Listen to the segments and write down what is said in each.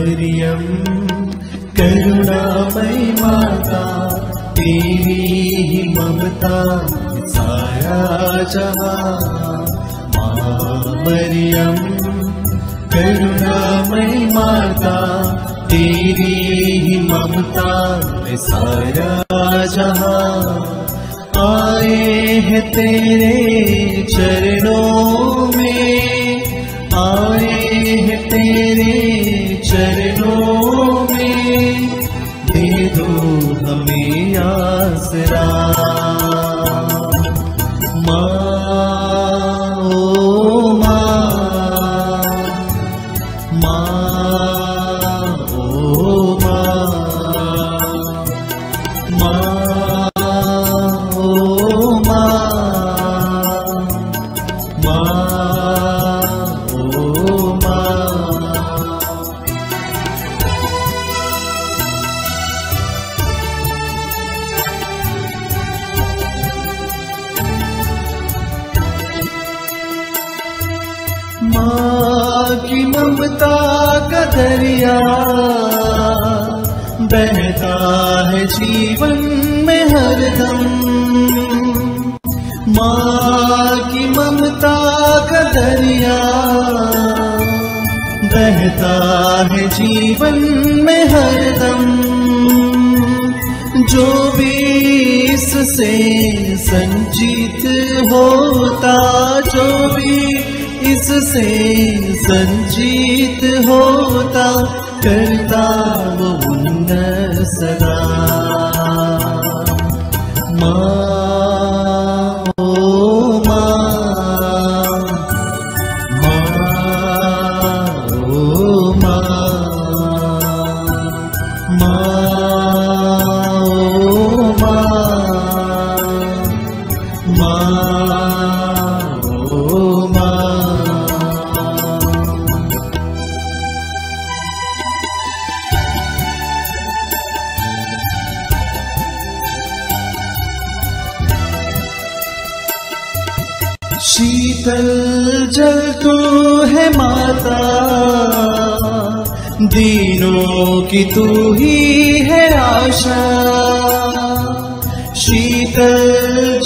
मरियम करुणामयी माता, तेरी ही ममता सारा जहां। माँ मरियम करुणामयी माता, तेरी ही ममता सारा जहां। आए हैं तेरे चरणों में, आए हैं तेरे चरणों में, दे दो हमें आसरा। माँ ओ माँ, माँ ओ माँ, माँ ओ माँ, माँ ओ माँ। माँ की ममता का दरिया बहता है जीवन में हरदम। माँ की ममता का दरिया बहता है जीवन में हरदम। जो भी इससे संचित होता, जो भी इससे संचित होता, करता वो उन्नत सदा। माँ ओ माँ, माँ ओ माँ, माँ ओ माँ, माँ ओ माँ। शीतल जल तू है माता, दीनों की तू ही है आशा। शीतल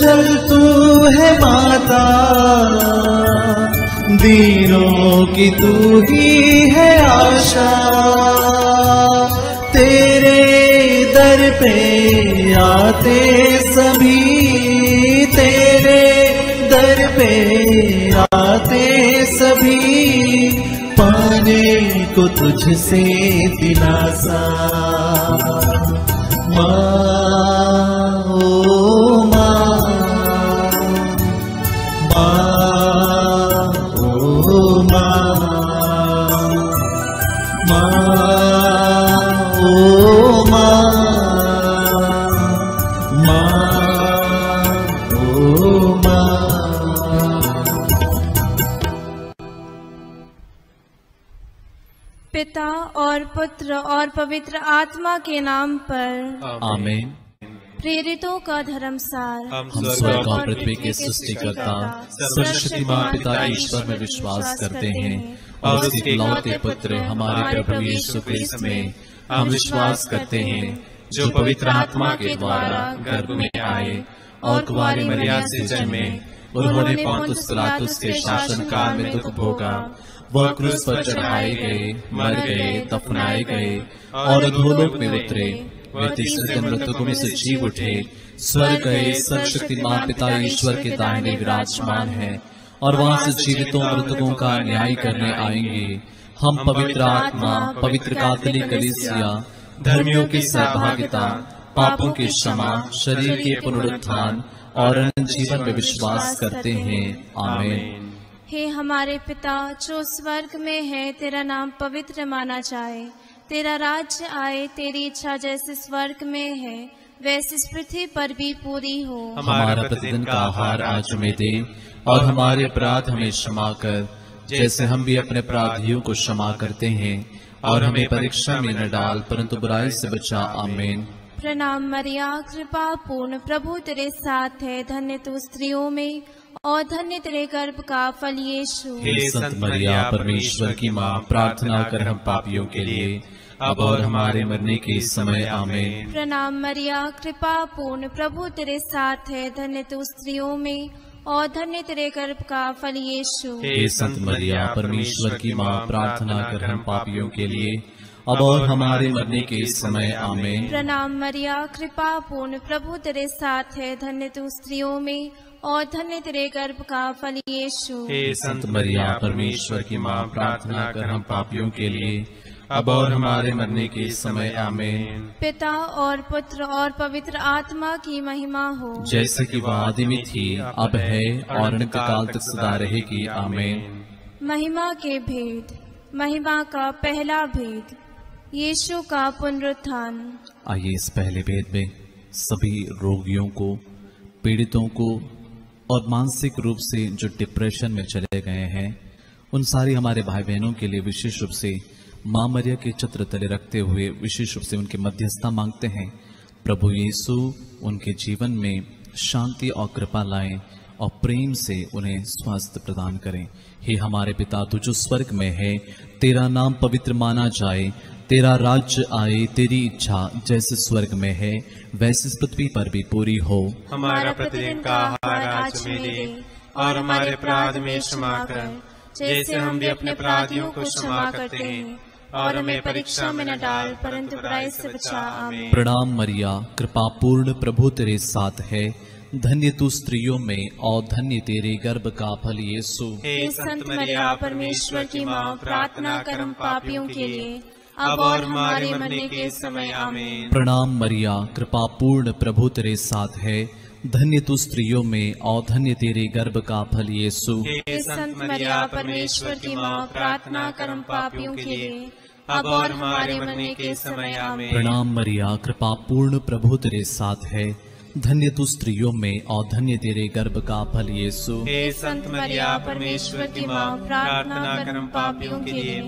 जल तू है माता, दीनों की तू ही है आशा। तेरे दर पे आते सभी, तेरे दर पे आते सभी, पाने को तुझसे दिलासा। माँ ओ माँ, माँ ओ माँ, माँ ओ माँ, माँ ओ माँ। पिता और पुत्र और पवित्र आत्मा के नाम पर आमीन। प्रेरितों का धर्मसार। हम स्वर्ग और पृथ्वी के सृष्टिकर्ता सर्वशक्तिमान पिता ईश्वर में विश्वास करते हैं और उसके इकलौते पुत्र हमारे प्रभु यीशु क्रिस्त में हम विश्वास करते हैं, जो पवित्र आत्मा के द्वारा गर्भ में आए और कुंवारी मरियम से जन्मे। उन्होंने पोंतुस पिलातुस के शासनकाल में दुख भोगा, वह क्रूस पर चढ़ाए गए, मर गए, दफनाए गए और अधोलोक में उतरे। वे तीसरे दिन मृतकों में से जी उठे, स्वर्ग गए, सर्वशक्तिमान पिता ईश्वर के दाहिने विराजमान है और वहां से जीवितों मृतकों का न्याय करने आएंगे। हम पवित्र आत्मा, पवित्र कैथोलिक कलीसिया, धर्मियों की सहभागिता, पापों की क्षमा, शरीर के पुनरुत्थान और अनंत जीवन में विश्वास करते हैं। आमीन। हे हमारे पिता जो स्वर्ग में है, तेरा नाम पवित्र माना जाए, तेरा राज्य आए, तेरी इच्छा जैसे स्वर्ग में है वैसे इस पृथ्वी पर भी पूरी हो। हमारा प्रतिदिन का आहार आज हमें दे और हमारे अपराध हमें क्षमा कर, जैसे हम भी अपने अपराधियों को क्षमा करते हैं, और हमें परीक्षा में न डाल परंतु बुराई से बचा। आमीन। प्रणाम मरिया, कृपा पूर्ण, प्रभु तेरे साथ है, धन्य तू स्त्रियों में और धन्य तेरे गर्भ का फल यीशु। हे संत मरिया परमेश्वर की माँ, प्रार्थना कर हम पापियों के लिए अब और हमारे मरने के समय आमीन। प्रणाम मरिया, कृपा पूर्ण, प्रभु तेरे साथ है, धन्य तू स्त्रियों में और धन्य तेरे गर्भ का फल यीशु। हे संत मरिया परमेश्वर की माँ, प्रार्थना कर हम पापियों के लिए अब और हमारे मरने के समय आमीन। प्रणाम मरिया, कृपा पूर्ण, प्रभु तेरे साथ है, धन्य तू स्त्रियों में और धन्य तेरे गर्भ का फल यीशु। हे संत मरिया परमेश्वर की माँ, प्रार्थना कर हम पापियों के लिए अब और हमारे मरने के समय आमीन। पिता और पुत्र और पवित्र आत्मा की महिमा हो, जैसे कि वह आदि में थी, अब है और अनंत काल तक सदा रहेगी आमीन। महिमा के भेद। महिमा का पहला भेद, यीशु का पुनरुत्थान। आइए इस पहले भेद में सभी रोगियों को, पीड़ितों को और मानसिक रूप से जो डिप्रेशन में चले गए हैं, उन सारी हमारे भाई बहनों के लिए विशेष रूप से माँ मरिया के चित्र तले रखते हुए विशेष रूप से उनकी मध्यस्थता मांगते हैं। प्रभु यीशु उनके जीवन में शांति और कृपा लाएं और प्रेम से उन्हें स्वास्थ्य प्रदान करें। हे हमारे पिता, तू जो स्वर्ग में है, तेरा नाम पवित्र माना जाए, तेरा राज्य आए, तेरी इच्छा जैसे स्वर्ग में है वैसे इस पृथ्वी पर भी पूरी हो। हमारा प्रतिदिन का आहार आज हमें दे और हमारे अपराध में क्षमा कर, जैसे हम भी अपने अपराधियों को क्षमा करते हैं, और हमें परीक्षा में न डाल परंतु बुराई से बचा। आमीन। प्रणाम मरिया, कृपा पूर्ण, प्रभु तेरे साथ है, धन्य तू स्त्रियों में और धन्य तेरे गर्भ का फल यीशु। हे संत मरिया परमेश्वर की माँ, प्रार्थना कर हम पापियों के लिए अब और हमारे मरने के समय। आमीन। प्रणाम मरिया, कृपा पूर्ण, प्रभु तेरे साथ है, धन्य तू स्त्रियों में और धन्य तेरे गर्भ का फल यीशु। हे संत मरिया परमेश्वर की माँ, प्रार्थना कर हम पापियों के लिए अब और हमारे मरने के समय। आमीन। प्रणाम मरिया, कृपा पूर्ण, प्रभु तेरे साथ है, धन्य तू स्त्रियों में और धन्य तेरे गर्भ का फल यीशु। हे संत मरिया परमेश्वर की माँ, प्रार्थना कर हम पापियों के लिए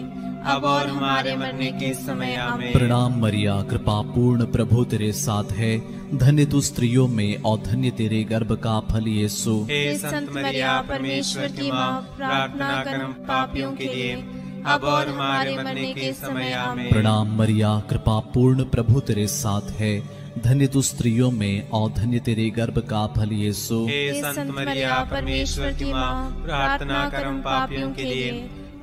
अब और हमारे मरने के समय। आमीन। प्रणाम मरिया, कृपा पूर्ण, प्रभु तेरे साथ है, धन्य तू स्त्रियों में और धन्य तेरे गर्भ का फल यीशु। हे संत मरिया परमेश्वर की माँ, प्रार्थना कर हम पापियों के लिए अब और हमारे मरने के समय। आमीन। प्रणाम मरिया, कृपा पूर्ण, प्रभु तेरे साथ है, धन्य तू स्त्रियों में और धन्य तेरे गर्भ का फल यीशु। हे संत मरिया परमेश्वर की माँ, प्रार्थना कर हम पापियों के लिए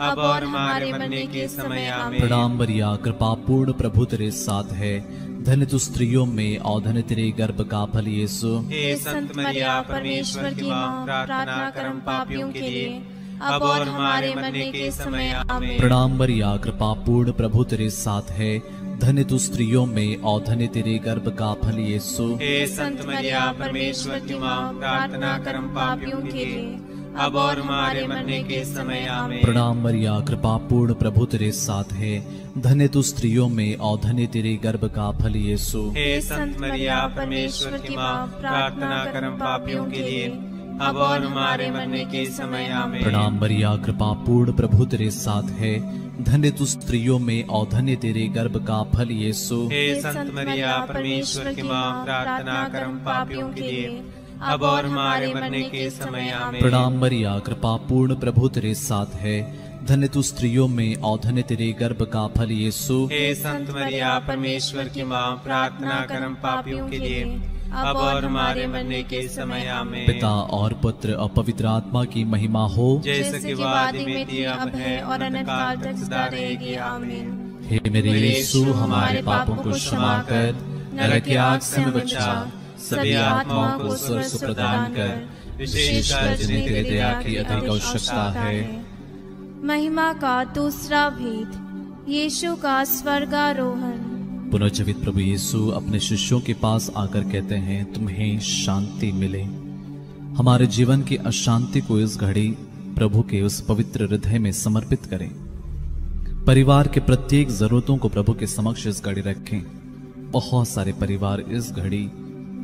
अब और हमारे मरने के समय। आमीन। प्रणाम मरिया, कृपा पूर्ण, प्रभु तेरे साथ है, धन्य तू स्त्रियों में और धन्य तेरे गर्भ का फल यीशु। हे संत मरिया परमेश्वर की माँ, प्रार्थना कर हम पापियों के लिए अब और हमारे मरने के समय। आमीन। प्रणाम मरिया, कृपा पूर्ण, प्रभु तेरे साथ है, धन्य तू स्त्रियों में और धन्य तेरे गर्भ का फल यीशु। हे संत मरिया परमेश्वर की माँ, प्रार्थना कर हम पापियों के लिए अब और हमारे मरने के समय। आमीन। प्रणाम मरिया, कृपा पूर्ण, प्रभु तेरे साथ है, धन्य तू स्त्रियों में और धन्य तेरे गर्भ का फल यीशु। हे संत मरिया परमेश्वर की माँ, प्रार्थना कर हम पापियों के लिए अब और हमारे मरने के समय। आमीन। प्रणाम मरिया, कृपा पूर्ण, प्रभु तेरे साथ है, धन्य तू स्त्रियों में और धन्य तेरे गर्भ का फल यीशु। हे संत मरिया परमेश्वर की माँ, प्रार्थना कर हम पापियों के लिए अब और हमारे मरने के समय। आमीन। प्रणाम मरिया, कृपा पूर्ण, प्रभु तेरे साथ है, धन्य तू स्त्रियों में और धन्य तेरे गर्भ का फल यीशु। हे संत मरिया परमेश्वर की माँ, प्रार्थना कर हम पापियों के लिए अब और हमारे मरने के समय। आमीन। पिता और पुत्र और पवित्र आत्मा की महिमा हो, जैसे कि वो आदि में थी, अब है और अनंत काल तक सदा रहेगी। आमीन। हे मेरे यीशु, हमारे पापों को क्षमा कर, नरक की आग से हमें बचा, सभी आत्माओं को स्वर्ग प्रदान कर, विशेषकर जिन्हें तेरे दया की अधिक आवश्यकता है। महिमा का दूसरा भेद, यीशु का स्वर्गारोहण। पुनर्जीवित प्रभु यीशु अपने शिष्यों के पास आकर कहते हैं, तुम्हें शांति मिले। हमारे जीवन की अशांति को इस घड़ी प्रभु के उस पवित्र हृदय में समर्पित करें। परिवार के प्रत्येक जरूरतों को प्रभु के समक्ष इस घड़ी रखें। बहुत सारे परिवार इस घड़ी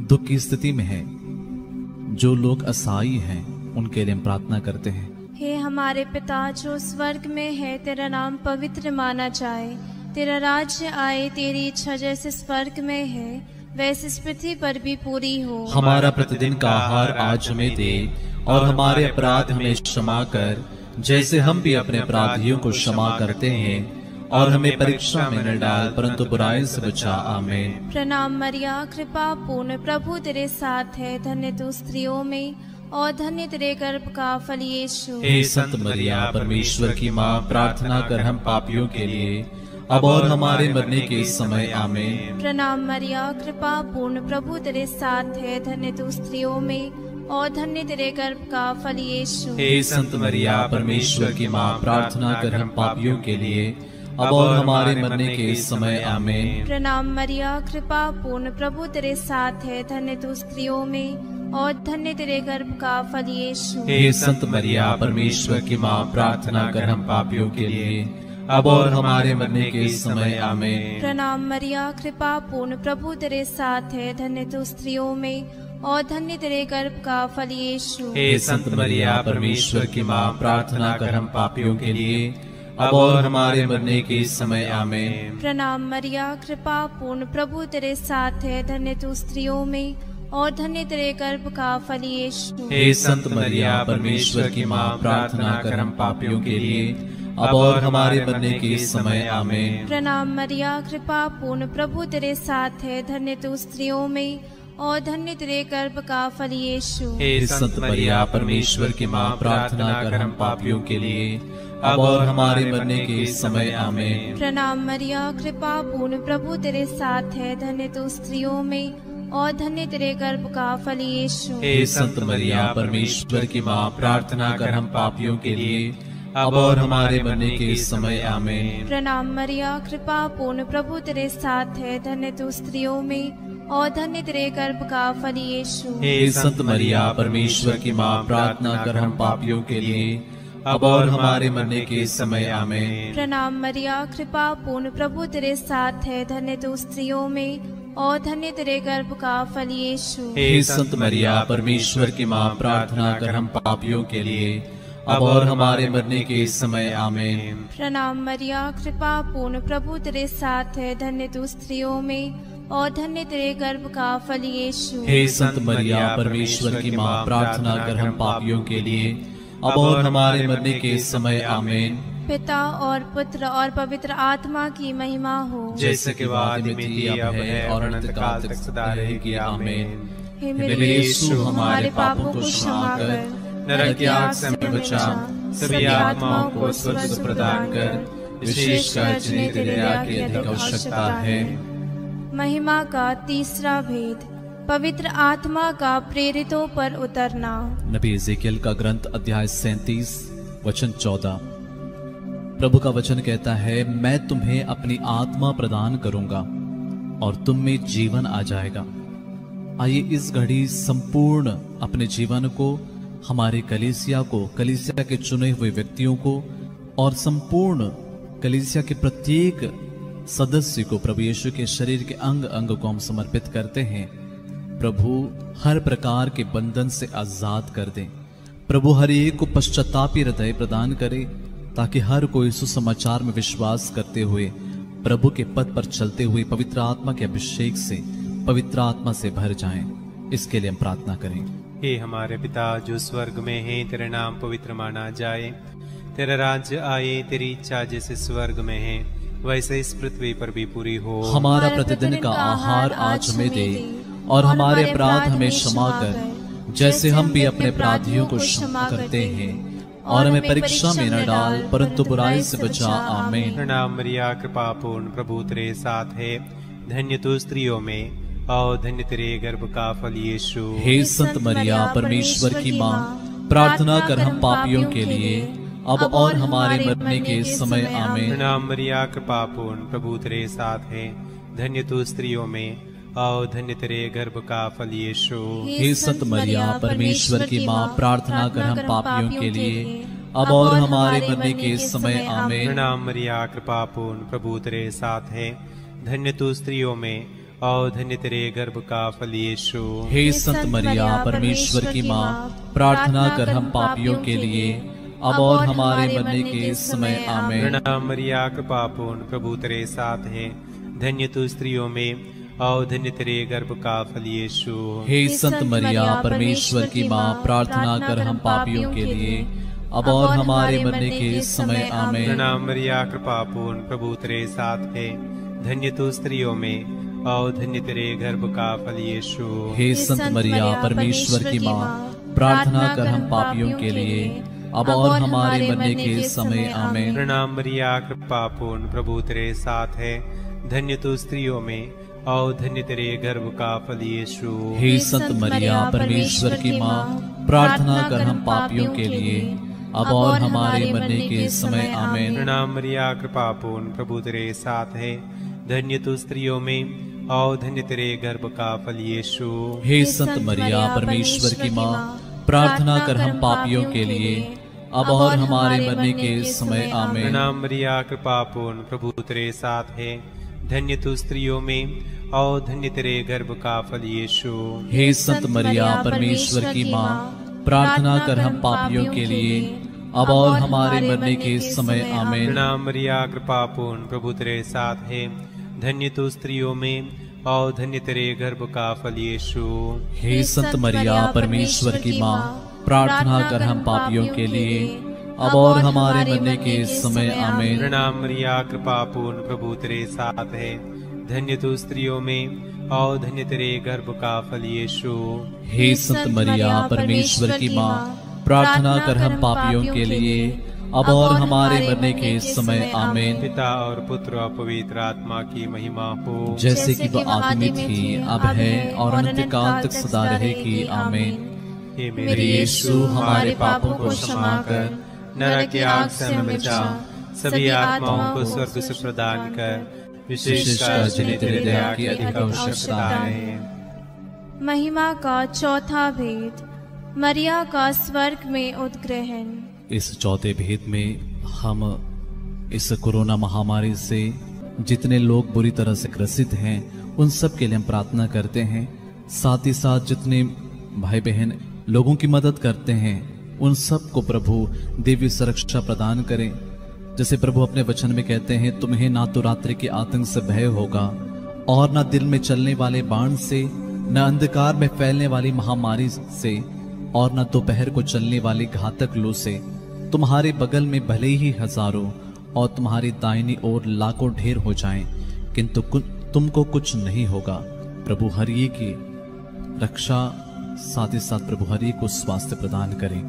दुख की स्थिति में हैं। जो लोग असहाय हैं उनके लिए हम प्रार्थना करते हैं। हे हमारे पिता जो स्वर्ग में है, तेरा नाम पवित्र माना जाए, तेरा राज्य आए, तेरी इच्छा जैसे स्वर्ग में है वैसे इस पृथ्वी पर भी पूरी हो। हमारा प्रतिदिन का आहार आज हमें दे, और हमारे अपराध हमें क्षमा कर, जैसे हम भी अपने अपराधियों को क्षमा करते हैं, और हमें परीक्षा में न डाल, परंतु बुराई से बचा। आमीन। प्रणाम मरिया, कृपा पूर्ण, प्रभु तेरे साथ है, धन्य तू स्त्रियों में और धन्य तेरे गर्भ का फल यीशु। हे संत मरिया, परमेश्वर की माँ, प्रार्थना कर हम पापियों के लिए, अब और हमारे मरने के समय। आमीन। प्रणाम मरिया, कृपा पूर्ण, प्रभु तेरे साथ है, धन्य तू स्त्रियों में और धन्य तेरे गर्भ का फल यीशु। हे संत मरिया, परमेश्वर की माँ, प्रार्थना कर हम पापियों के लिए, अब और हमारे मरने के समय। आमीन। प्रणाम मरिया, कृपा पूर्ण, प्रभु तेरे साथ है, धन्य तू स्त्रियों में और धन्य तेरे गर्भ का फल यीशु। हे संत मरिया, परमेश्वर की माँ, प्रार्थना कर हम पापियों के लिए, अब और हमारे मरने के समय। आमीन। प्रणाम मरिया, कृपा पूर्ण, प्रभु तेरे साथ है, धन्य तू स्त्रियों में और धन्य तेरे गर्भ का फल यीशु। हे संत मरिया, परमेश्वर की माँ, प्रार्थना कर हम पापियों के लिए, अब और हमारे मरने के समय। आमीन। प्रणाम मरिया, कृपा पूर्ण, प्रभु तेरे साथ है, धन्य तू स्त्रियों में और धन्य तेरे गर्भ का फल यीशु। हे संत मरिया, परमेश्वर की माँ, प्रार्थना कर हम पापियों के लिए, अब और हमारे मरने के समय। आमीन। प्रणाम मरिया, कृपा पूर्ण, प्रभु तेरे साथ है, धन्य तू स्त्रियों में और धन्य तेरे गर्भ का फल यीशु। हे संत मरिया, परमेश्वर की माँ, प्रार्थना कर हम पापियों के लिए, अब और हमारे मरने के समय। आमीन। प्रणाम मरिया, कृपा पूर्ण, प्रभु तेरे साथ है, धन्य तू स्त्रियों में और धन्य तेरे गर्भ का फल यीशु। हे संत मरिया, परमेश्वर की माँ, प्रार्थना कर हम पापियों के लिए, अब और हमारे मरने के समय। आमीन। प्रणाम मरिया, कृपा पूर्ण, प्रभु तेरे साथ है, धन्य तू स्त्रियों में और धन्य तेरे गर्भ का फल यीशु। हे संत मरिया, परमेश्वर की माँ, प्रार्थना कर हम पापियों के लिए, अब और हमारे मरने के समय। आमीन। प्रणाम मरिया, कृपा पूर्ण, प्रभु तेरे साथ है, धन्य तू स्त्रियों में और धन्य तेरे गर्भ का फल यीशु। हे संत मरिया, परमेश्वर की माँ, प्रार्थना कर हम पापियों के लिए, अब और हमारे मरने के समय। आमीन। प्रणाम मरिया, कृपा पूर्ण, प्रभु तेरे साथ है, धन्य तू स्त्रियों में और धन्य तेरे गर्भ का फल यीशु। हे संत मरिया, परमेश्वर की माँ, प्रार्थना कर हम पापियों के लिए, अब और हमारे मरने के समय। आमीन। पिता और पुत्र और पवित्र आत्मा की महिमा हो, जैसे कि आदि में थी, अब है और अनंत काल तक सदा रहेगी। आमीन। हे मेरे यीशु, हमारे पापों को क्षमा कर, नरक की आग से हमें बचा, सभी आत्माओं को स्वर्ग प्रदान कर, विशेषकर जिन्हें तेरे दया की अधिक आवश्यकता है। महिमा का तीसरा भेद, पवित्र आत्मा का प्रेरितों पर उतरना। नबी एजेकियल का ग्रंथ अध्याय 37 वचन 14। प्रभु का वचन कहता है, मैं तुम्हें अपनी आत्मा प्रदान करूंगा और तुम में जीवन आ जाएगा। आइए इस घड़ी संपूर्ण अपने जीवन को, हमारे कलीसिया को, कलीसिया के चुने हुए व्यक्तियों को और संपूर्ण कलीसिया के प्रत्येक सदस्य को प्रभु यीशु के शरीर के अंग अंग को हम समर्पित करते हैं। प्रभु हर प्रकार के बंधन से आजाद कर दे। प्रभु हर एक को पश्चातापी हृदय प्रदान करे, ताकि हर कोई सुसमाचार में विश्वास करते हुए प्रभु के पद पर चलते हुए पवित्र आत्मा के अभिषेक से, पवित्र आत्मा से भर जाएं। इसके लिए हम प्रार्थना करें। हे हमारे पिता जो स्वर्ग में है, तेरा नाम पवित्र माना जाए, तेरा राज्य आए, तेरी इच्छा जैसे स्वर्ग में है वैसे इस पृथ्वी पर भी पूरी हो। हमारा प्रतिदिन का आहार आज हमें दे, और हमारे अपराध हमें क्षमा कर, जैसे हम भी अपने अपराधियों को क्षमा करते हैं, और हमें परीक्षा में न डाल, परंतु बुराई से बचा। आमीन। प्रणाम मरिया, कृपा पूर्ण, प्रभु तेरे साथ है, धन्य तू स्त्रियों में और धन्य तेरे गर्भ का फल यीशु। हे संत मरिया, परमेश्वर की माँ, प्रार्थना कर हम पापियों के लिए, अब और हमारे मरने के समय। आमीन। प्रणाम मरिया, कृपा पूर्ण, प्रभु तेरे साथ है, धन्य तू स्त्रियों में और धन्य तेरे गर्भ का फल यीशु। हे संत मरिया, परमेश्वर की माँ, प्रार्थना कर हम पापियों के लिए, अब और हमारे मरने के समय। आमीन। प्रणाम मरिया, कृपा पूर्ण, प्रभु तेरे साथ है, धन्य तू स्त्रियों में और धन्य तेरे गर्भ का फल यीशु। हे संत मरिया, परमेश्वर की माँ, प्रार्थना कर हम पापियों के लिए, अब और हमारे मरने के समय। आमीन। प्रणाम मरिया, कृपा पूर्ण, प्रभु तेरे साथ है, धन्य तू स्त्रियों में और धन्य तेरे गर्भ का फल यीशु। हे संत मरिया परमेश्वर की माँ, प्रार्थना कर हम पापियों के लिए अब और हमारे मरने के समय आमीन। प्रणाम मरिया कृपा पूर्ण, प्रभु तेरे साथ है, धन्य तू स्त्रियों में और धन्य तेरे गर्भ का फल यीशु। हे संत मरिया परमेश्वर की माँ, प्रार्थना कर हम पापियों के लिए अब और हमारे मरने के समय आमीन। प्रणाम मरिया कृपा पूर्ण, प्रभु तेरे साथ है, धन्य तू स्त्रियों में और धन्य तेरे गर्भ का फल यीशु। हे संत मरिया परमेश्वर की माँ, प्रार्थना कर हम पापियों के लिए अब और हमारे मरने के समय आमीन। प्रणाम मरिया कृपा पूर्ण, प्रभु तेरे साथ है, धन्य तू स्त्रियों में और धन्य तेरे गर्भ का फल यीशु। हे संत मरिया परमेश्वर की माँ, प्रार्थना कर हम पापियों के लिए अब और हमारे मरने के समय आमीन। प्रणाम मरिया कृपा पूर्ण, प्रभु तेरे साथ है, धन्य तू स्त्रियों में और धन्य तेरे गर्भ का फल यीशु। हे संत मरिया परमेश्वर की माँ, प्रार्थना कर हम पापियों के लिए अब और हमारे मरने के समय आमीन। प्रणाम मरिया कृपा पूर्ण, प्रभु तेरे साथ है, धन्य तू स्त्रियों में और धन्य तेरे गर्भ का फल यीशु। हे संत मरिया परमेश्वर की माँ, प्रार्थना कर हम पापियों के लिए अब और हमारे मरने के समय आमीन। प्रणाम मरिया कृपा पूर्ण, प्रभु तेरे साथ है, धन्य तू स्त्रियों में और धन्य तेरे गर्भ का फल यीशु। हे संत मरिया परमेश्वर की माँ, प्रार्थना कर हम पापियों के लिए अब और हमारे मरने के समय आमीन। पिता और पुत्र और पवित्र आत्मा की महिमा हो, जैसे कि वह आदि में थी, अब है और अनंत काल तक सदा रहेगी आमीन। हे मेरे यीशु, हमारे पापों को क्षमा कर नरक की आग से हमें बचा, सभी आत्माओं को स्वर्ग से प्रदान कर, विशेषकर जिन्हें तेरे दया की अधिक आवश्यकता है। महिमा का चौथा भेद, मरिया का स्वर्ग में उद्ग्रहण। इस चौथे भेद में हम इस कोरोना महामारी से जितने लोग बुरी तरह से ग्रसित हैं उन सब के लिए हम प्रार्थना करते हैं। साथ ही साथ जितने भाई बहन लोगों की मदद करते हैं उन सब को प्रभु दिव्य सुरक्षा प्रदान करें। जैसे प्रभु अपने वचन में कहते हैं, तुम्हें ना तो रात्रि के आतंक से भय होगा और ना दिन में चलने वाले बाण से, न अंधकार में फैलने वाली महामारी से और न दोपहर को चलने वाली घातक लू से। तुम्हारे बगल में भले ही हजारों और तुम्हारी दाहिनी ओर लाखों ढेर हो जाएं, किंतु तुमको कुछ नहीं होगा। प्रभु हर एक की रक्षा, साथ ही साथ प्रभु हर एक को स्वास्थ्य प्रदान करें।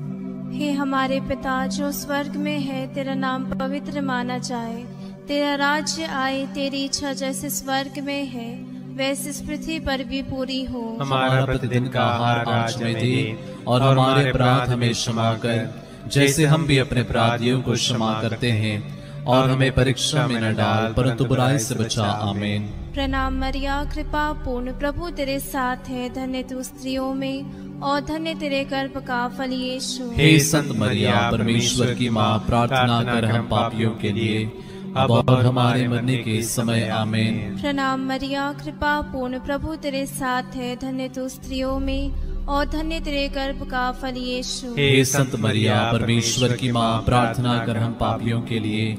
हे हमारे पिता जो स्वर्ग में है, तेरा नाम पवित्र माना जाए, तेरा राज्य आए, तेरी इच्छा जैसे स्वर्ग में है वैसे इस पृथ्वी पर भी पूरी हो। हमारा प्रतिदिन का आहार आज हमें दे और हमारे अपराध हमें क्षमा कर, जैसे हम भी अपने अपराधियों को क्षमा करते हैं, और हमें परीक्षा में न डाल परंतु बुराई से बचा। आमीन। प्रणाम मरिया कृपा पूर्ण, प्रभु तेरे साथ है, धन्य तू स्त्रियों में और धन्य तेरे गर्भ का फल यीशु। हे संत मरिया परमेश्वर की माँ, प्रार्थना कर हम पापियों के लिए अब और हमारे मरने के समय। आमीन। प्रणाम मरिया कृपा पूर्ण, प्रभु तेरे साथ है, धन्य तू स्त्रियों में और धन्य तेरे गर्भ का फल यीशु। हे संत मरिया परमेश्वर की माँ, प्रार्थना कर हम पापियों के लिए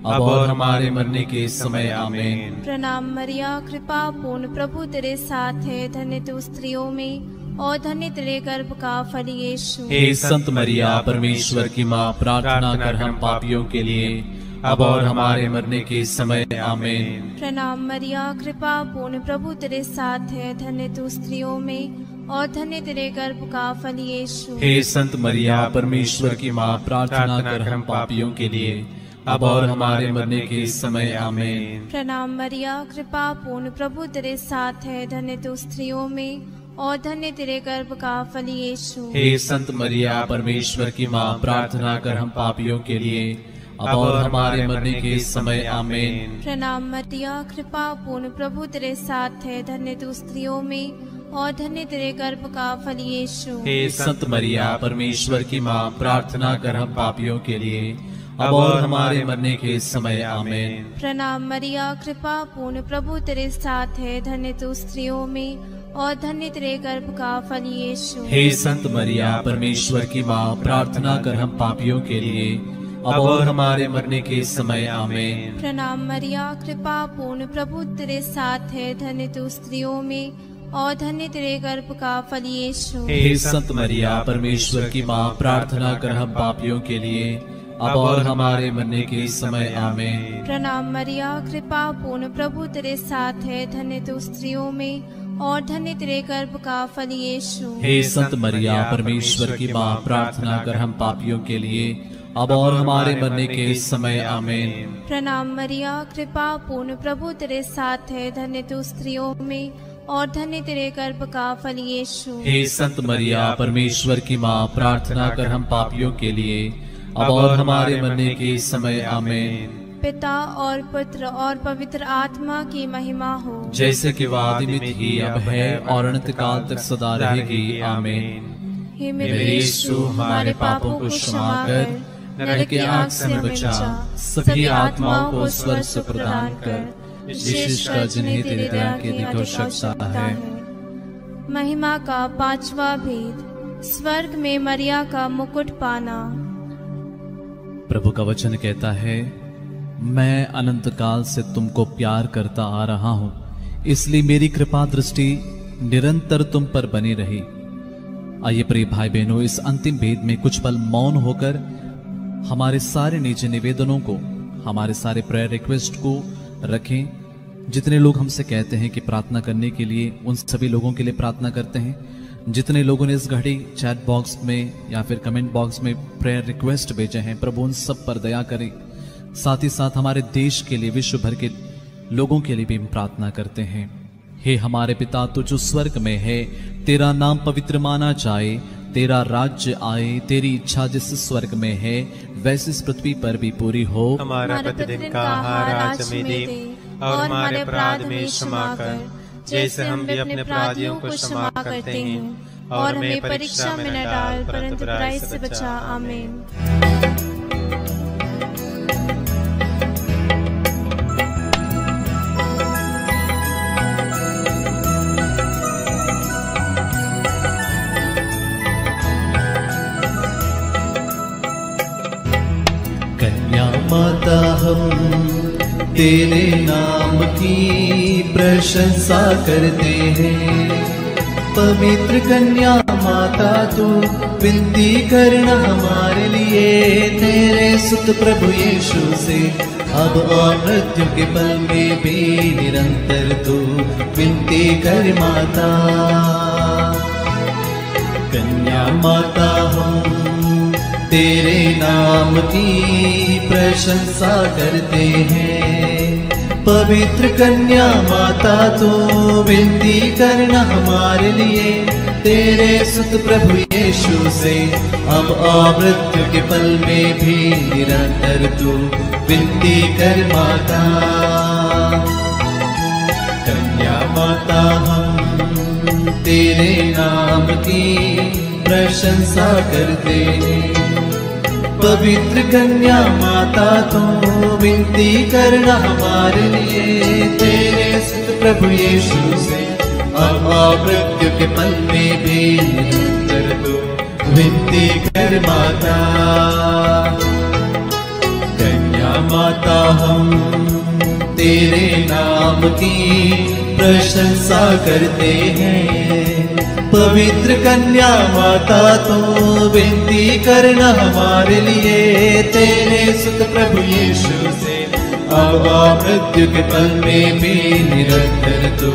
अब और हमारे मरने के समय। आमीन। प्रणाम मरिया कृपा पूर्ण, प्रभु तेरे साथ है, धन्य तू स्त्रियों में और धन्य तेरे गर्भ का फल यीशु। हे संत मरिया परमेश्वर की माँ, प्रार्थना कर हम पापियों के लिए अब और हमारे मरने के समय। आमीन। प्रणाम मरिया कृपा पूर्ण, प्रभु तेरे साथ है, धन्य तू स्त्रियों में और धन्य तेरे गर्भ का फल यीशु। हे संत मरिया परमेश्वर की माँ, प्रार्थना कर हम पापियों के लिए अब और हमारे मरने के समय। आमीन। प्रणाम मरिया कृपा पूर्ण, प्रभु तेरे साथ है, धन्य तू स्त्रियों में और धन्य तेरे गर्भ का फल यीशु। हे संत मरिया परमेश्वर की माँ, प्रार्थना कर हम पापियों के लिए अब और हमारे मरने के समय। आमीन। प्रणाम मरिया कृपा पूर्ण, प्रभु तेरे साथ है, धन्य तू स्त्रियों में और धन्य तेरे गर्भ का फल यीशु। हे संत मरिया परमेश्वर की माँ, प्रार्थना कर हम पापियों के लिए अब और हमारे मरने के समय। आमीन। प्रणाम मरिया कृपा पूर्ण, प्रभु तेरे साथ है, धन्य तू स्त्रियों में और धन्य तेरे गर्भ का फल यीशु। हे संत मरिया परमेश्वर की माँ, प्रार्थना कर हम पापियों के लिए अब और हमारे मरने के समय आमीन। प्रणाम मरिया, कृपा पूर्ण, प्रभु तेरे साथ है, धन्य तू स्त्रियों में और धन्य तेरे गर्भ का फल यीशु। हे संत मरिया, परमेश्वर की माँ, प्रार्थना कर हम पापियों के लिए, अब और हमारे मरने के समय आमीन। प्रणाम मरिया, कृपा पूर्ण, प्रभु तेरे साथ है, धन्य तू स्त्रियों में और धन्य तेरे गर्भ का फल यीशु। हे संत मरिया, परमेश्वर की माँ, प्रार्थना कर हम पापियों के लिए, अब और हमारे मरने के समय आमीन। प्रणाम मरिया, कृपा पूर्ण, प्रभु तेरे साथ है, धन्य तू स्त्रियों में और धन्य तेरे गर्भ का फल यीशु। हे संत मरिया, परमेश्वर की माँ, प्रार्थना कर हम पापियों के लिए, अब और हमारे मरने के समय आमीन। पिता और पुत्र और पवित्र आत्मा की महिमा हो, जैसे कि वह आदि में थी, अब है और अनंत काल तक सदा रहेगी आमीन। हे मेरे यीशु, हमारे पापों को क्षमा कर, नरक की आग से हमें बचा, सभी आत्माओं को स्वर्ग से प्रदान कर, विशेषकर जिन्हें तेरी दया की अधिक आवश्यकता है। महिमा का पांचवा भेद, स्वर्ग में मरिया का मुकुट पाना। प्रभु का वचन कहता है, मैं अनंत काल से तुमको प्यार करता आ रहा हूं, इसलिए मेरी कृपा दृष्टि निरंतर तुम पर बनी रही। आइए प्रिय भाई बहनों, इस अंतिम भेद में कुछ पल मौन होकर हमारे सारे निजी निवेदनों को, हमारे सारे प्रेयर रिक्वेस्ट को रखें। जितने लोग हमसे कहते हैं कि प्रार्थना करने के लिए, उन सभी लोगों के लिए प्रार्थना करते हैं। जितने लोगों ने इस घड़ी चैट बॉक्स में या फिर कमेंट बॉक्स में प्रेयर रिक्वेस्ट भेजे हैं, प्रभु उन सब पर दया करें। साथ ही साथ हमारे देश के लिए, विश्व भर के लोगों के लिए भी हम प्रार्थना करते हैं। हे हमारे पिता, तू जो स्वर्ग में है, तेरा नाम पवित्र माना जाए, तेरा राज्य आए, तेरी इच्छा जिस स्वर्ग में है वैसे इस पृथ्वी पर भी पूरी हो। हमारा प्रतिदिन का आहार आज हमें दे और हमारे अपराध में क्षमा कर, जैसे हम भी अपने अपराधियों को क्षमा करते हैं, और हमें परीक्षा में न डाल, परंतु बुराई से बचा। आमीन। कन्या माता, हम तेरे नाम की प्रशंसा करते हैं। पवित्र कन्या माता, तू विनती करना हमारे लिए, तेरे सुत प्रभु यीशु से अब और मृत्यु के पल में भी निरंतर तू विनती कर माता। कन्या माता, हम तेरे नाम की प्रशंसा करते हैं। पवित्र कन्या माता, तो विनती करना हमारे लिए, तेरे सुत प्रभु यीशु से अब मृत्यु के पल में भी निरंतर तू विनती कर माता। कन्या माता, हम तेरे नाम की प्रशंसा करते हैं। पवित्र कन्या माता, तो विनती करना हमारे लिए, तेरे सुत प्रभु यीशु से अब मृत्यु के पल में भी निरंतर तू विनती कर माता। कन्या माता, हम तेरे नाम की प्रशंसा करते हैं। पवित्र कन्या माता, तो विनती करना हमारे लिए, तेरे सुत प्रभु यीशु से अब मृत्यु के पल में भी निरंतर तू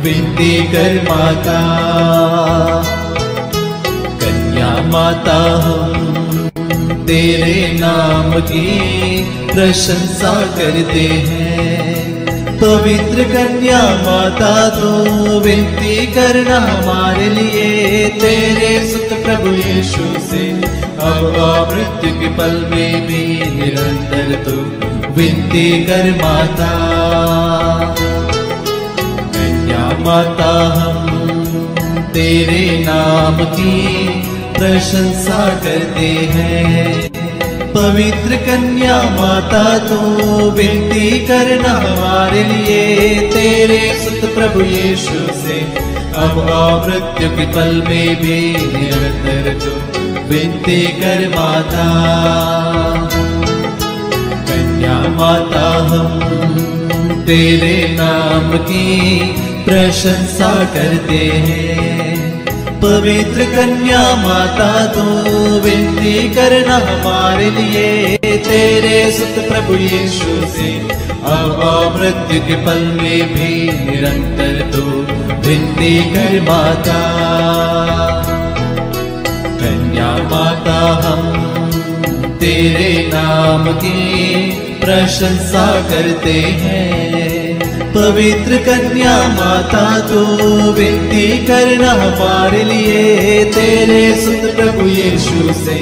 विनती कर माता। कन्या माता, हम तेरे नाम की प्रशंसा करते हैं। पवित्र कन्या माता, तो विनती करना हमारे लिए, तेरे सुत प्रभु यीशु से अब मृत्यु के पल में भी निरंतर तू विनती कर माता। कन्या माता, हम तेरे नाम की प्रशंसा करते हैं। पवित्र कन्या माता, तो विनती करना हमारे लिए, तेरे सुत प्रभु यीशु से अब मृत्यु के पल में भी निरंतर तू विनती कर माता। कन्या माता हम तेरे नाम की प्रशंसा करते हैं। पवित्र कन्या माता तू विनती करना हमारे लिए, तेरे सुत प्रभु यीशु से अब मृत्यु के पल में भी निरंतर तू विनती कर माता। कन्या माता हम तेरे नाम की प्रशंसा करते हैं। पवित्र कन्या माता तू विनती करना हमारे लिए, तेरे सुत प्रभु यीशु से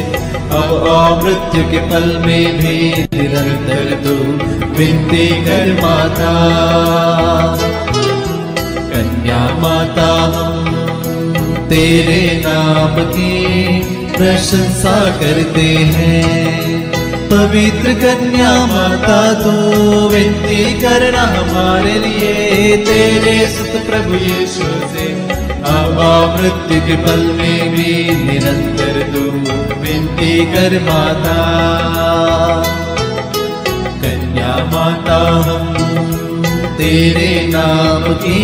अब मृत्यु के पल में भी निरंतर तू विनती कर माता। कन्या माता हम तेरे नाम की प्रशंसा करते हैं। पवित्र कन्या माता तू विनती करना हमारे लिए, तेरे सुत प्रभु यीशु से अब मृत्यु के पल में भी निरंतर तू विनती कर माता। कन्या माता हम तेरे नाम की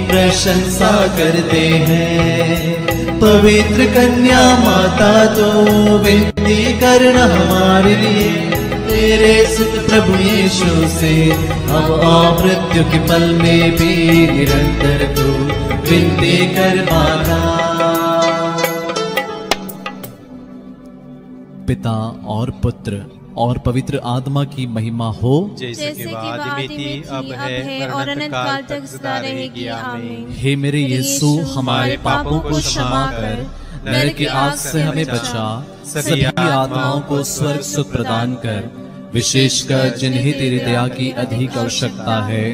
प्रशंसा करते हैं। पवित्र कन्या माता तू विनती करना हमारे लिए, तेरे सुत प्रभु यीशु से अब मृत्यु के पल में भी निरंतर तू विनती कर माता। पिता और पुत्र और पवित्र आत्मा की महिमा हो, जैसे कि आदि में थी, अब है और अनंत काल तक सदा रहेगी। आमीन। हे मेरे यीशु, हमारे पापों को क्षमा कर, नरक की आग से हमें बचा, सभी आत्माओं को स्वर्ग सुख प्रदान कर, विशेषकर जिन्हें तेरी दया की अधिक आवश्यकता है।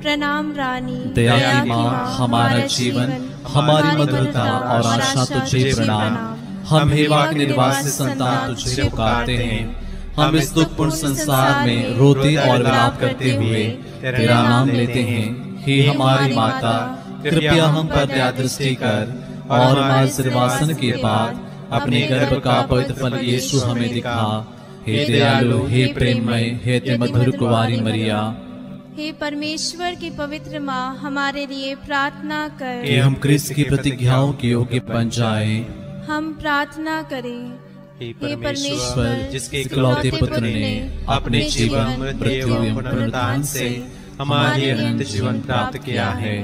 प्रणाम रानी, दया की माँ, हमारा जीवन, हमारी मधुरता और आशा तुझे प्रणाम। हम हेवा के निर्वासित संतान तुझे पुकारते हैं। हम इस दुखपूर्ण संसार में रोते और विलाप करते हुए तेरा नाम लेते हैं। हे हमारी माता, कृपया हम पर दया दृष्टि कर और हमारे सिरवासन के बाद अपने गर्भ का पवित्र फल यीशु हमें दिखा। हे दयालु, हे प्रेममय, हे मधुर कुंवारी मरिया। हे परमेश्वर की पवित्र माँ, हमारे लिए प्रार्थना कर। कि हम क्रिस्त की प्रतिज्ञाओं के योग्य बन जाएं। हम प्रार्थना करें। हे परमेश्वर, जिसके इकलौते पुत्र ने अपने जीवन, मृत्यु एवं पुनरुत्थान से हमारे अनंत जीवन प्राप्त किया है,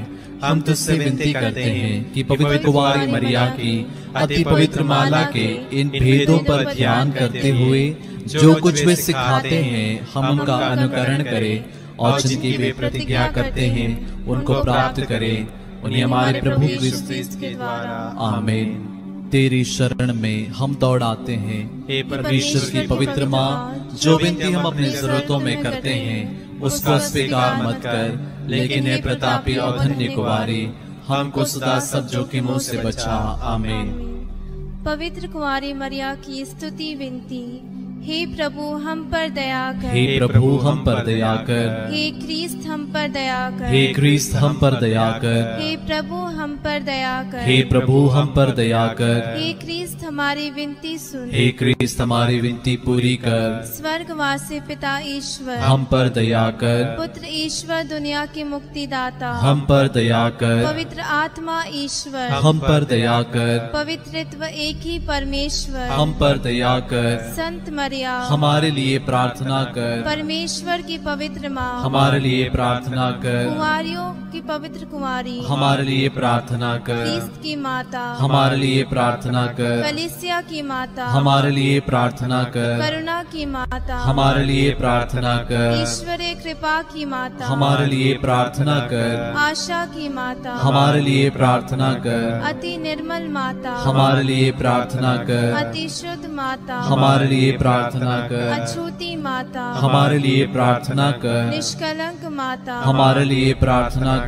हम तुझसे विनती करते हैं कि पवित्र कुंवारी मरिया की अति पवित्र माला के इन भेदों पर ध्यान करते हुए जो कुछ वे सिखाते हैं, हम उनका अनुकरण करें और जिनकी वे प्रतिज्ञा करते हैं उनको प्राप्त करें। उन्हें हमारे प्रभु क्रिस्त के द्वारा आमीन। तेरी शरण में हम दौड़ आते हैं। हे परमेश्वर की पवित्र माँ, जो विनती हम अपनी जरूरतों में करते हैं उसको स्वीकार मत कर, लेकिन हे प्रतापी और धन्य कुंवारी, हमको सदा सब जोखिमों से बचा। आमीन। पवित्र कुंवारी मरिया की स्तुति विनती। हे प्रभु हम पर दया कर। हे प्रभु हम पर दया कर। हे क्रिस्त हम पर दया कर। हे क्रिस्त हम पर दया कर। हे प्रभु हम पर दया कर। हे प्रभु हम पर दया कर। हे क्रिस्त हमारी विनती सुन। हे क्रिस्त हमारी विनती पूरी कर। स्वर्गवासी पिता ईश्वर हम पर दया कर। पुत्र ईश्वर दुनिया के मुक्तिदाता हम पर दया कर। पवित्र आत्मा ईश्वर हम पर दया कर। पवित्रत्व एक ही परमेश्वर हम पर दया कर। संत मरिया हमारे लिए प्रार्थना कर। परमेश्वर की पवित्र माँ हमारे लिए प्रार्थना कर। कुंवारियों की पवित्र कुंवारी हमारे लिए प्रार्थना कर। क्रिस्त की माता हमारे लिए प्रार्थना कर। कलीसिया की माता हमारे लिए प्रार्थना कर। करुणा की माता हमारे लिए प्रार्थना कर। ईश्वरीय कृपा की माता हमारे लिए प्रार्थना कर। आशा की माता हमारे लिए प्रार्थना कर। अति निर्मल माता हमारे लिए प्रार्थना कर। अति शुद्ध माता हमारे लिए प्रार्थना कर। अछूती माता हमारे लिए प्रार्थना कर। निष्कलंक माता हमारे लिए प्रार्थना कर।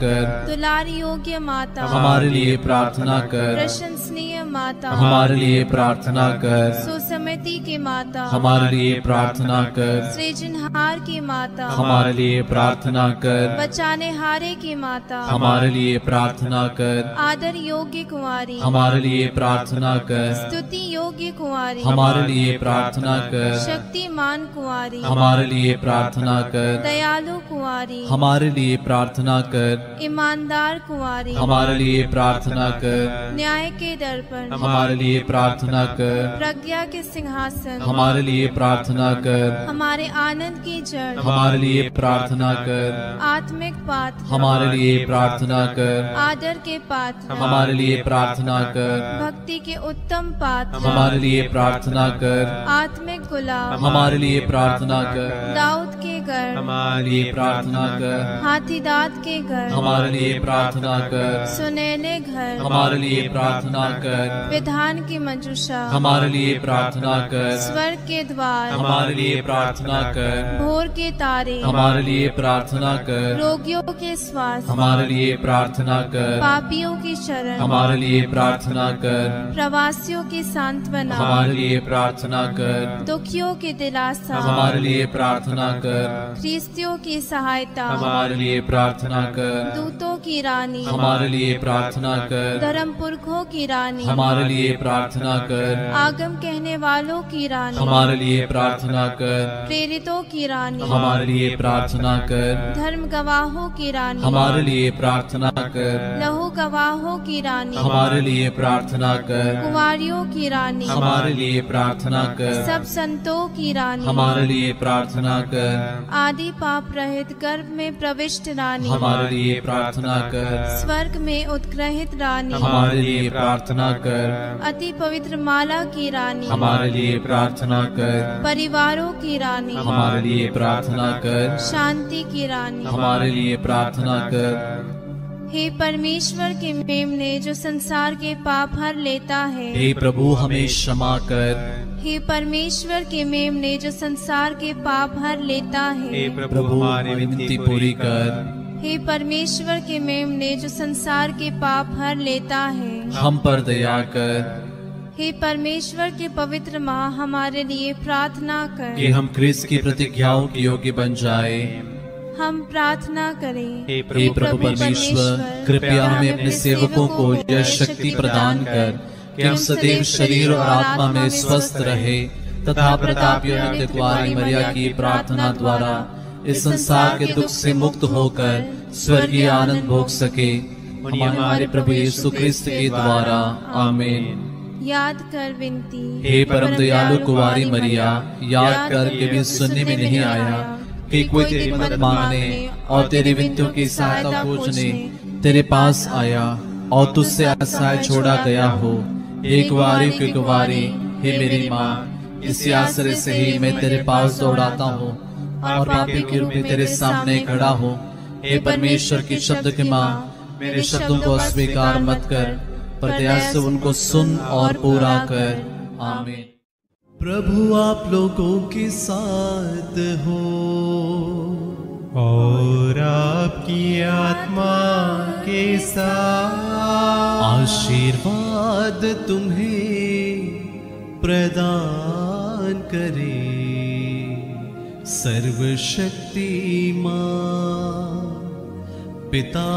दुलारी योग्य माता हमारे लिए प्रार्थना कर। प्रशंसनीय माता हमारे लिए प्रार्थना कर। सुसमिति की माता हमारे लिए प्रार्थना कर। सृजनहार की माता हमारे लिए प्रार्थना कर। बचाने हारे की माता हमारे लिए प्रार्थना कर। आदर योग्य कुंवारी हमारे लिए प्रार्थना कर। स्तुति योग्य कुंवारी हमारे लिए प्रार्थना कर। कर। शक्तिमान कुंवारी हमारे लिए प्रार्थना कर। दयालु कुंवारी हमारे लिए प्रार्थना कर। ईमानदार कुंवारी हमारे लिए प्रार्थना कर। न्याय के दर्पण हमारे लिए प्रार्थना कर। प्रज्ञा के सिंहासन हमारे लिए प्रार्थना कर। हमारे आनंद की जड़ हमारे लिए प्रार्थना कर। आत्मिक पात्र हमारे लिए प्रार्थना कर। आदर के पात्र हमारे लिए प्रार्थना कर। भक्ति के उत्तम पात्र हमारे लिए प्रार्थना कर। आत्मिक गुलाब हमारे लिए प्रार्थना कर। दाऊद के घर हमारे लिए प्रार्थना कर। हाथीदाद के घर हमारे लिए प्रार्थना कर। सुनहले घर हमारे लिए प्रार्थना कर। विधान की मंजूषा हमारे लिए प्रार्थना कर। स्वर्ग के द्वार हमारे लिए प्रार्थना कर। भोर के तारे हमारे लिए प्रार्थना कर। रोगियों के स्वास्थ्य हमारे लिए प्रार्थना कर। पापियों की शरण हमारे लिए प्रार्थना कर। प्रवासियों की सांत्वना हमारे लिए प्रार्थना कर। दुखियों की दिलासा हमारे लिए प्रार्थना कर। ख्रिस्तियों की सहायता हमारे लिए प्रार्थना कर। दूतों की रानी हमारे लिए प्रार्थना कर। धर्म पुरखों की रानी हमारे लिए प्रार्थना कर। आगम कहने वालों की रानी हमारे लिए प्रार्थना कर। प्रेरितों की रानी हमारे लिए प्रार्थना कर। धर्म गवाहों की रानी हमारे लिए प्रार्थना कर। लहू गवाहों की रानी हमारे लिए प्रार्थना कर। कुंवारियों की रानी हमारे लिए प्रार्थना कर। सब संतों की रानी हमारे लिए प्रार्थना कर। आदि पाप रहित गर्भ में प्रविष्ट रानी हमारे लिए प्रार्थना कर। स्वर्ग में उत्ग्रहित रानी हमारे लिए प्रार्थना कर। अति पवित्र माला की रानी हमारे लिए प्रार्थना कर। परिवारों की रानी हमारे लिए प्रार्थना कर। शांति की रानी हमारे लिए प्रार्थना कर। हे परमेश्वर के मेमने जो संसार के पाप हर लेता है हे प्रभु हमें क्षमा कर। हे परमेश्वर के मेमने जो संसार के पाप हर लेता है हे प्रभु प्रभु हमारी विनती पूरी कर। हे परमेश्वर के मेमने जो संसार के पाप हर लेता है हम पर दया कर हे परमेश्वर के पवित्र माँ हमारे लिए प्रार्थना कर कि हम क्रिस्त की प्रतिज्ञाओं के योग्य बन जाए। हम प्रार्थना करें हे हे प्रभु परमेश्वर कृपया हमें अपने सेवकों को यह शक्ति प्रदान कर कि हम सदैव शरीर और आत्मा में स्वस्थ रहे तथा प्रतापी और नित्य कुंवारी मरिया की प्रार्थना द्वारा इस संसार के दुख से मुक्त होकर स्वर्गीय आनंद भोग सके। हमारे प्रभु यीशु क्रिस्त के द्वारा आमीन। याद कर विनती हे परम दयालु कुंवारी मरिया, याद कर के भी सुनने में नहीं आया कि कोई तेरी मदद मांगने और तेरी विनतियों की सहायता खोजने तेरे पास आया और तुझसे असहाय छोड़ा गया हो। हे कुंवारी की कुंवारी, हे मेरी माँ, इसी आश्रय से ही मैं तेरे पास दौड़ाता हूँ और पापी के रूप में तेरे सामने खड़ा हूँ। हे परमेश्वर की शब्द की माँ, मेरे शब्दों को अस्वीकार मत कर, पर दया से उनको सुन और पूरा कर। आमीन। प्रभु आप लोगों के साथ हो और आपकी आत्मा के साथ आशीर्वाद तुम्हें प्रदान करे सर्वशक्तिमान पिता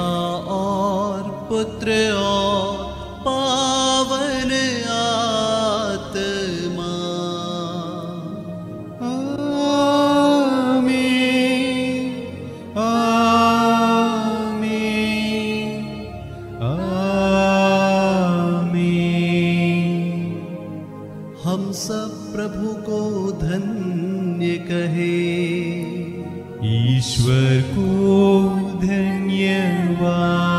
और पुत्र और पावन आत्मा। हम सब प्रभु को धन्य कहे, ईश्वर को धन्यवाद।